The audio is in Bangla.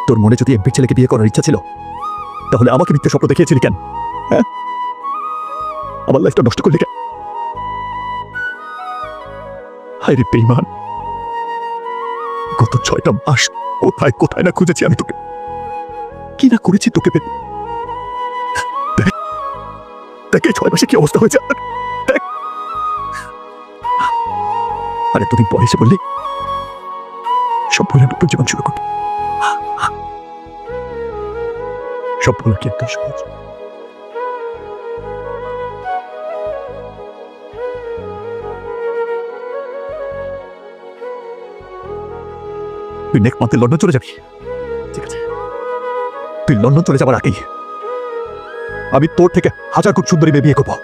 তোর মনে যদি এমপির ছেলেকে বিয়ে করার ইচ্ছা ছিল তাহলে আমাকে মিথ্যে স্বপ্ন দেখিয়েছিলি কেন? হ্যাঁ, আমার লাইফটা নষ্ট করলি কেন? হায় রে বেঈমান, গত 6টা মাস কোথায় কোথায় না খুঁজেছি আমি তোকে, কি না করেছি তোকে পেতে। দেখ এই 6 মাসে কি অবস্থা হয়েছে আমার। দেখ, আর এতদিন পরে এসে বললি সব ভুলে নতুন জীবন শুরু করবি। সব ভুলা কি একটা সহজ? তুই নেক্সট মান্থে লন্ডন চলে যাবি, ঠিক আছে? তুই লন্ডন চলে যাবার আগেই আমি তোর থেকে 1000 খুব সুন্দরী মেয়ে বিয়ে করবো।